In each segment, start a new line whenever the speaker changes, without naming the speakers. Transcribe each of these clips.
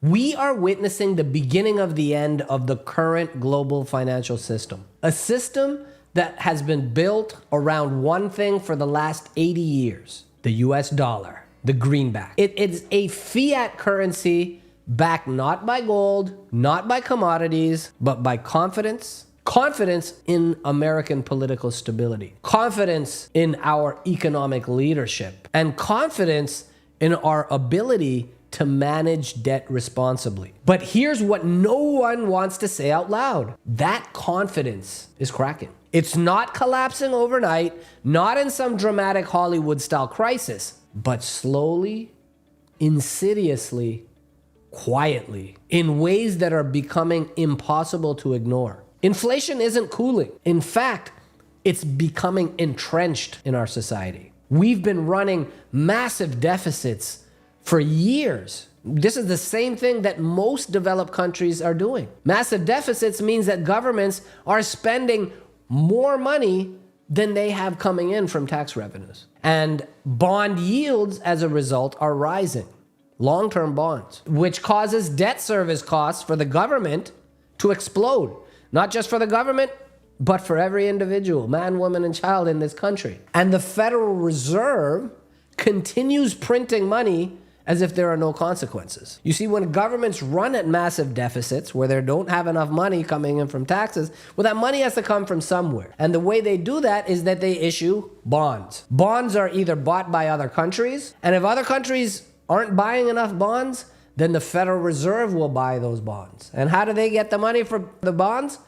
We are witnessing the beginning of the end of the current global financial system. A system that has been built around one thing for the last 80 years, the US dollar, the greenback. It is a fiat currency backed not by gold, not by commodities, but by confidence. Confidence in American political stability, confidence in our economic leadership, and confidence in our ability to manage debt responsibly. But here's what no one wants to say out loud. That confidence is cracking. It's not collapsing overnight, not in some dramatic Hollywood-style crisis, but slowly, insidiously, quietly, in ways that are becoming impossible to ignore. Inflation isn't cooling. In fact, it's becoming entrenched in our society. We've been running massive deficits for years. This is the same thing that most developed countries are doing. Massive deficits means that governments are spending more money than they have coming in from tax revenues. And bond yields, as a result, are rising. Long-term bonds, which causes debt service costs for the government to explode. Not just for the government, but for every individual, man, woman, and child in this country. And the Federal Reserve continues printing money as if there are no consequences. You see, when governments run at massive deficits where they don't have enough money coming in from taxes, well, that money has to come from somewhere. And the way they do that is that they issue bonds. Bonds are either bought by other countries, and if other countries aren't buying enough bonds, then the Federal Reserve will buy those bonds. And how do they get the money for the bonds?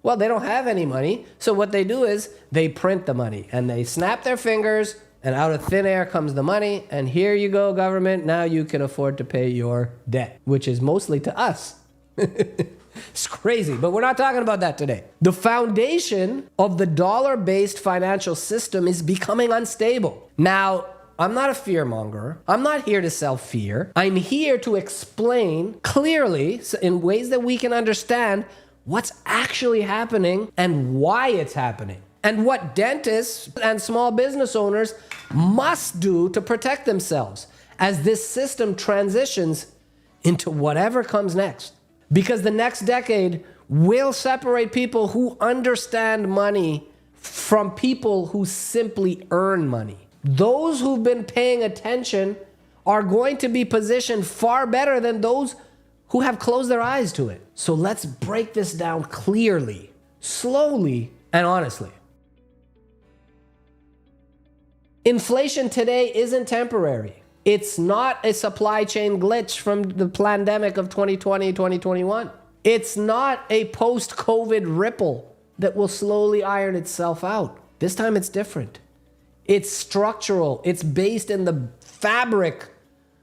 Well, they don't have any money. So what they do is they print the money and they snap their fingers, and out of thin air comes the money. And here you go, government. Now you can afford to pay your debt, which is mostly to us. It's crazy, but we're not talking about that today. The foundation of the dollar-based financial system is becoming unstable. Now, I'm not a fearmonger. I'm not here to sell fear. I'm here to explain clearly, in ways that we can understand, what's actually happening and why it's happening, and what dentists and small business owners must do to protect themselves as this system transitions into whatever comes next. Because the next decade will separate people who understand money from people who simply earn money. Those who've been paying attention are going to be positioned far better than those who have closed their eyes to it. So let's break this down clearly, slowly, and honestly. Inflation today isn't temporary. It's not a supply chain glitch from the pandemic of 2020, 2021. It's not a post-COVID ripple that will slowly iron itself out. This time it's different. It's structural. It's based in the fabric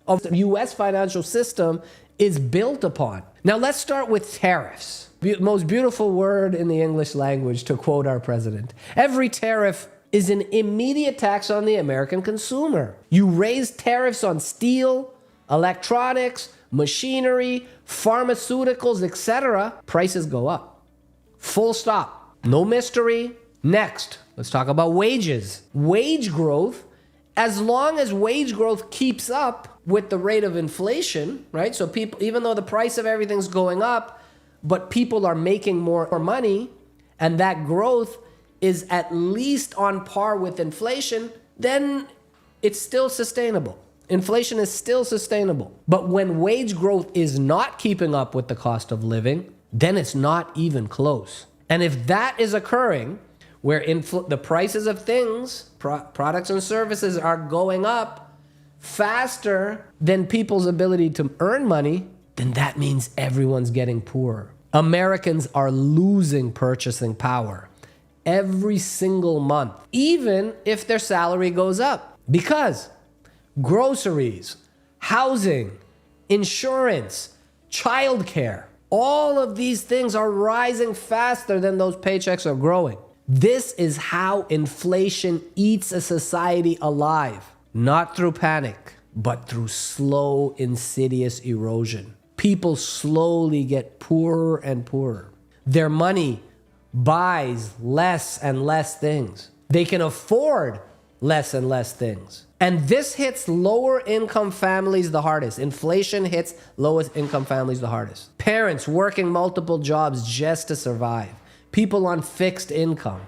of the US financial system is built upon. Now let's start with tariffs. Most beautiful word in the English language, to quote our president. Every tariff is an immediate tax on the American consumer. You raise tariffs on steel, electronics, machinery, pharmaceuticals, etc., prices go up. Full stop. No mystery. Next, let's talk about wages. Wage growth, as long as wage growth keeps up with the rate of inflation, right? So people, even though the price of everything's going up, but people are making more money, and that growth is at least on par with inflation, then it's still sustainable. Inflation is still sustainable. But when wage growth is not keeping up with the cost of living, then it's not even close. And if that is occurring, where the prices of things, products and services are going up faster than people's ability to earn money, then that means everyone's getting poorer. Americans are losing purchasing power every single month, even if their salary goes up. Because groceries, housing, insurance, childcare, all of these things are rising faster than those paychecks are growing. This is how inflation eats a society alive, not through panic, but through slow, insidious erosion. People slowly get poorer and poorer. Their money buys less and less things. They can afford less and less things. And this hits lower income families the hardest. Inflation hits lowest income families the hardest. Parents working multiple jobs just to survive. People on fixed income.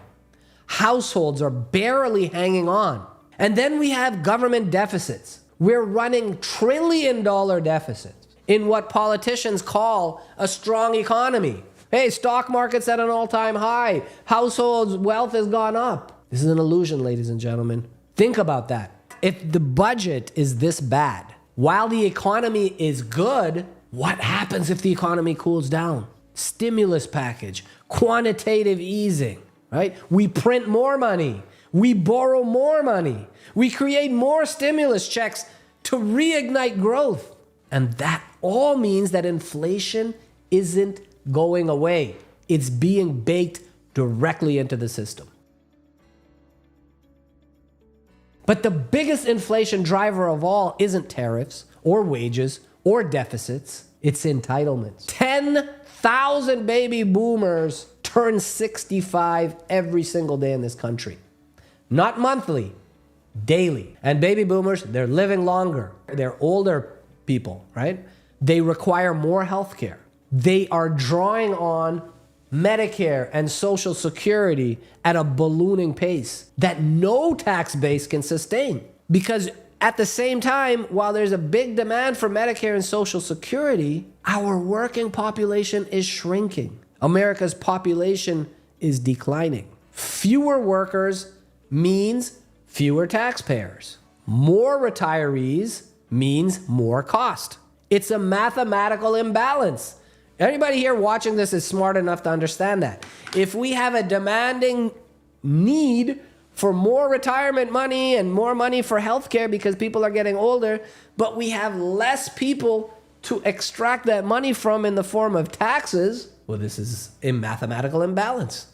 Households are barely hanging on. And then we have government deficits. We're running $1 trillion deficits in what politicians call a strong economy. Hey, stock market's at an all-time high. Households' wealth has gone up. This is an illusion, ladies and gentlemen. Think about that. If the budget is this bad, while the economy is good, what happens if the economy cools down? Stimulus package, quantitative easing, right? We print more money. We borrow more money. We create more stimulus checks to reignite growth. And that all means that inflation isn't going away. It's being baked directly into the system. But the biggest inflation driver of all isn't tariffs or wages or deficits. It's entitlements. 10,000 baby boomers turn 65 every single day in this country. Not monthly, daily. And baby boomers, they're living longer. They're older people, right? They require more health care. They are drawing on Medicare and Social Security at a ballooning pace that no tax base can sustain. Because at the same time, while there's a big demand for Medicare and Social Security, our working population is shrinking. America's population is declining. Fewer workers means fewer taxpayers. More retirees means more cost. It's a mathematical imbalance. Everybody here watching this is smart enough to understand that. If we have a demanding need for more retirement money and more money for healthcare because people are getting older, but we have less people to extract that money from in the form of taxes, well, this is a mathematical imbalance.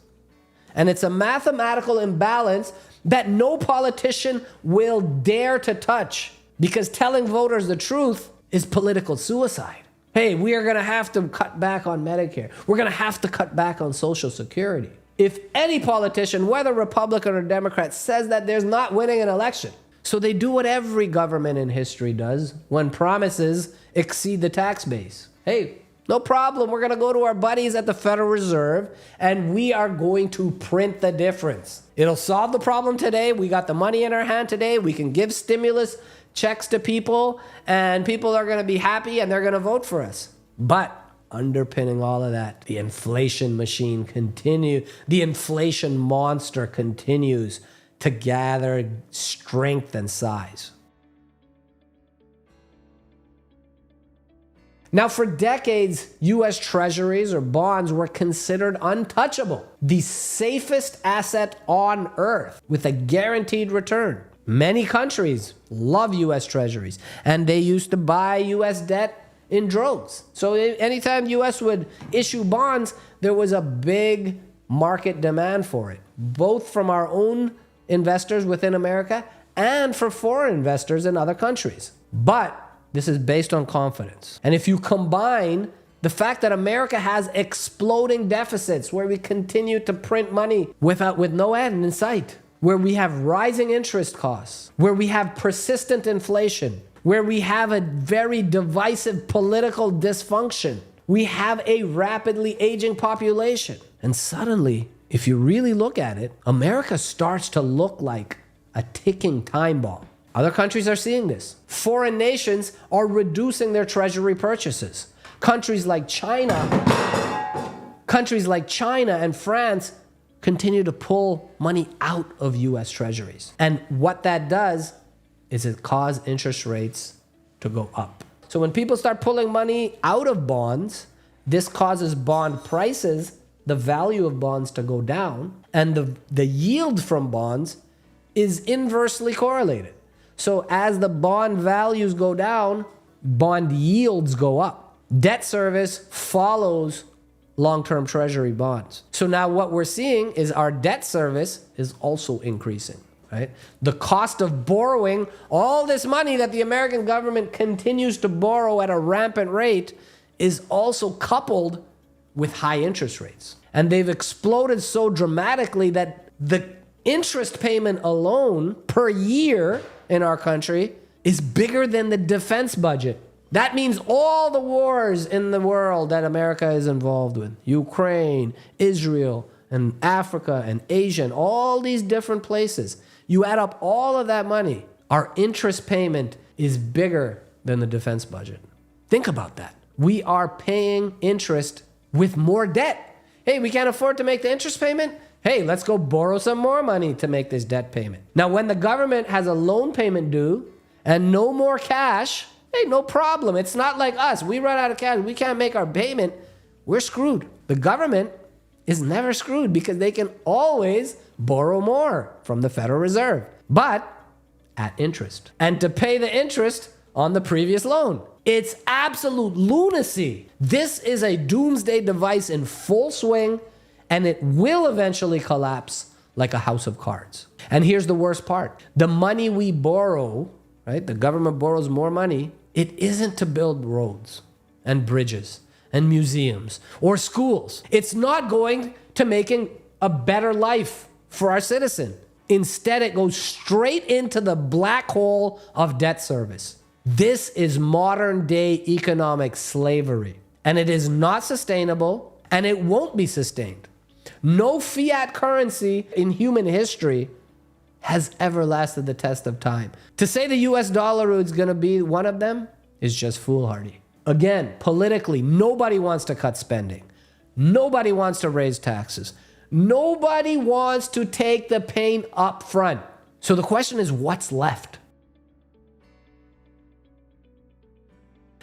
And it's a mathematical imbalance that no politician will dare to touch, because telling voters the truth is political suicide. Hey, we are going to have to cut back on Medicare. We're going to have to cut back on Social Security. If any politician, whether Republican or Democrat, says that, there's not winning an election. So they do what every government in history does when promises exceed the tax base. Hey, no problem. We're going to go to our buddies at the Federal Reserve and we are going to print the difference. It'll solve the problem today. We got the money in our hand today. We can give stimulus checks to people and people are going to be happy and they're going to vote for us. But underpinning all of that, the inflation machine the inflation monster continues to gather strength and size. Now, for decades, U.S. treasuries or bonds were considered untouchable, the safest asset on earth with a guaranteed return. Many countries love U.S. treasuries, and they used to buy U.S. debt in droves. So anytime U.S. would issue bonds, there was a big market demand for it, both from our own investors within America and for foreign investors in other countries. But this is based on confidence. And if you combine the fact that America has exploding deficits where we continue to print money with no end in sight, where we have rising interest costs, where we have persistent inflation, where we have a very divisive political dysfunction, we have a rapidly aging population. And suddenly, if you really look at it, America starts to look like a ticking time bomb. Other countries are seeing this. Foreign nations are reducing their treasury purchases. Countries like China and France continue to pull money out of U.S. treasuries. And what that does is it causes interest rates to go up. So when people start pulling money out of bonds, this causes bond prices, the value of bonds, to go down, and the yield from bonds is inversely correlated. So as the bond values go down, bond yields go up. Debt service follows long-term treasury bonds. So now what we're seeing is our debt service is also increasing, right? The cost of borrowing all this money that the American government continues to borrow at a rampant rate is also coupled with high interest rates. And they've exploded so dramatically that the interest payment alone per year in our country is bigger than the defense budget. That means all the wars in the world that America is involved with, Ukraine, Israel, and Africa, and Asia, and all these different places. You add up all of that money, our interest payment is bigger than the defense budget. Think about that. We are paying interest with more debt. Hey, we can't afford to make the interest payment? Hey, let's go borrow some more money to make this debt payment. Now, when the government has a loan payment due and no more cash, hey, no problem. It's not like us. We run out of cash. We can't make our payment. We're screwed. The government is never screwed because they can always borrow more from the Federal Reserve, but at interest. And to pay the interest on the previous loan. It's absolute lunacy. This is a doomsday device in full swing, and it will eventually collapse like a house of cards. And here's the worst part. The money we borrow, right? The government borrows more money. It isn't to build roads and bridges and museums or schools. It's not going to making a better life for our citizen. Instead, it goes straight into the black hole of debt service. This is modern day economic slavery, and it is not sustainable, and it won't be sustained. No fiat currency in human history has ever lasted the test of time. To say the US dollar is going to be one of them is just foolhardy. Again, politically, nobody wants to cut spending. Nobody wants to raise taxes. Nobody wants to take the pain up front. So the question is, what's left?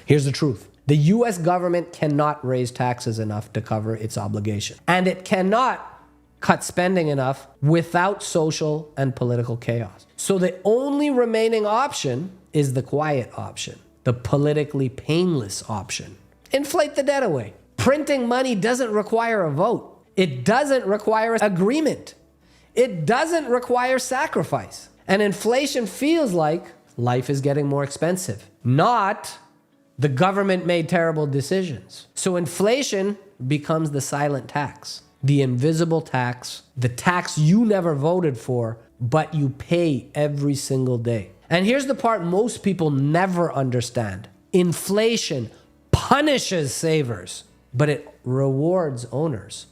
Here's the truth. The US government cannot raise taxes enough to cover its obligation. And it cannot cut spending enough without social and political chaos. So the only remaining option is the quiet option, the politically painless option. Inflate the debt away. Printing money doesn't require a vote. It doesn't require agreement. It doesn't require sacrifice. And inflation feels like life is getting more expensive, not the government made terrible decisions. So inflation becomes the silent tax, the invisible tax, the tax you never voted for, but you pay every single day. And here's the part most people never understand. Inflation punishes savers, but it rewards owners.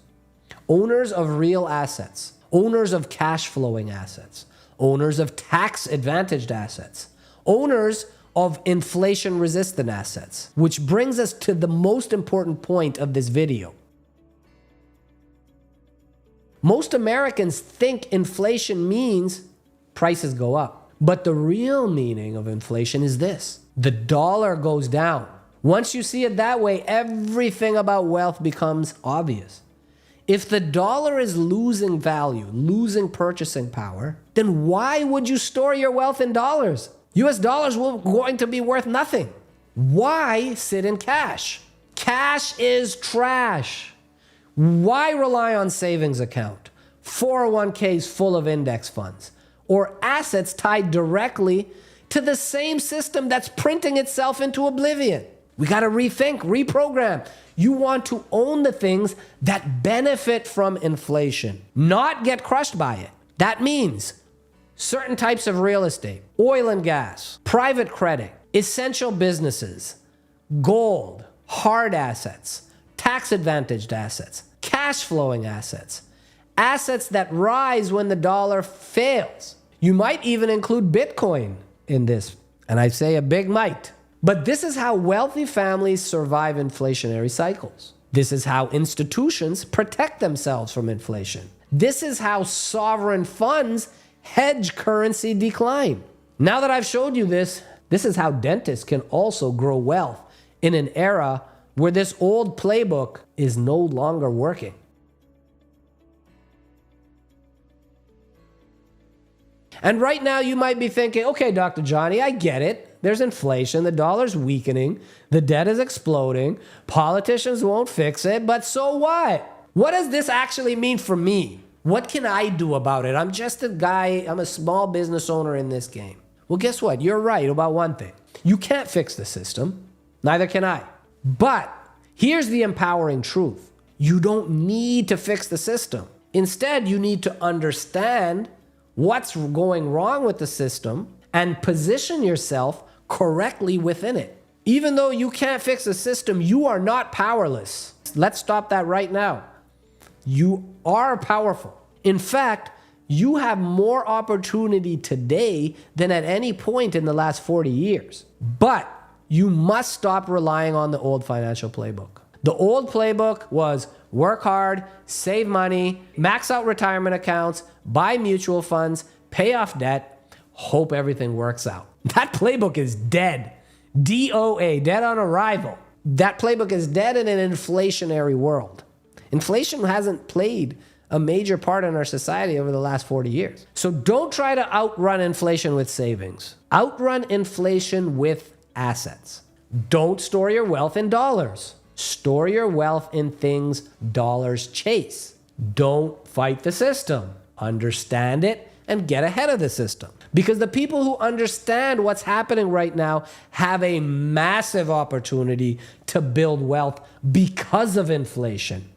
Owners of real assets, owners of cash flowing assets, owners of tax advantaged assets, owners of inflation-resistant assets, which brings us to the most important point of this video. Most Americans think inflation means prices go up. But the real meaning of inflation is this: the dollar goes down. Once you see it that way, everything about wealth becomes obvious. If the dollar is losing value, losing purchasing power, then why would you store your wealth in dollars? US dollars were going to be worth nothing. Why sit in cash? Cash is trash. Why rely on savings account, 401ks full of index funds, or assets tied directly to the same system that's printing itself into oblivion? We got to rethink, reprogram. You want to own the things that benefit from inflation, not get crushed by it. That means certain types of real estate, oil and gas, private credit, essential businesses, gold, hard assets, tax-advantaged assets, cash-flowing assets, assets that rise when the dollar fails. You might even include Bitcoin in this, and I say a big might. But this is how wealthy families survive inflationary cycles. This is how institutions protect themselves from inflation. This is how sovereign funds hedge currency decline. Now that I've showed you this, this is how dentists can also grow wealth in an era where this old playbook is no longer working. And right now you might be thinking, okay, Dr. Johnny, I get it. There's inflation, the dollar's weakening, the debt is exploding, politicians won't fix it, but so what? What does this actually mean for me? What can I do about it? I'm just a guy, I'm a small business owner in this game. Well, guess what? You're right about one thing. You can't fix the system. Neither can I. But here's the empowering truth. You don't need to fix the system. Instead, you need to understand what's going wrong with the system and position yourself correctly within it. Even though you can't fix the system, you are not powerless. Let's stop that right now. You are powerful. In fact, you have more opportunity today than at any point in the last 40 years. But you must stop relying on the old financial playbook. The old playbook was work hard, save money, max out retirement accounts, buy mutual funds, pay off debt, hope everything works out. That playbook is dead. DOA, dead on arrival. That playbook is dead in an inflationary world. Inflation hasn't played a major part in our society over the last 40 years. So don't try to outrun inflation with savings. Outrun inflation with assets. Don't store your wealth in dollars. Store your wealth in things dollars chase. Don't fight the system. Understand it and get ahead of the system. Because the people who understand what's happening right now have a massive opportunity to build wealth because of inflation,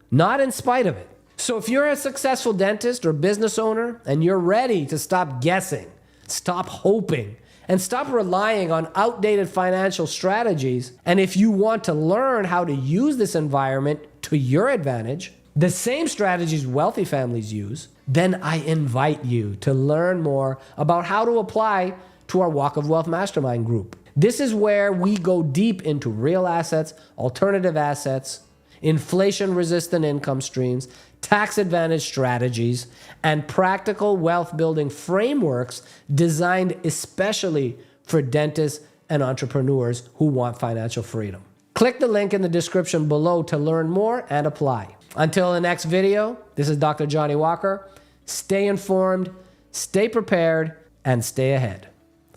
not in spite of it. So if you're a successful dentist or business owner and you're ready to stop guessing, stop hoping, and stop relying on outdated financial strategies, and if you want to learn how to use this environment to your advantage, the same strategies wealthy families use, then I invite you to learn more about how to apply to our Walk of Wealth Mastermind group. This is where we go deep into real assets, alternative assets, inflation-resistant income streams, tax advantage strategies, and practical wealth building frameworks designed especially for dentists and entrepreneurs who want financial freedom. Click the link in the description below to learn more and apply. Until the next video, this is Dr. Johnny Walker. Stay informed, stay prepared, and stay ahead.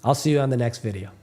I'll see you on the next video.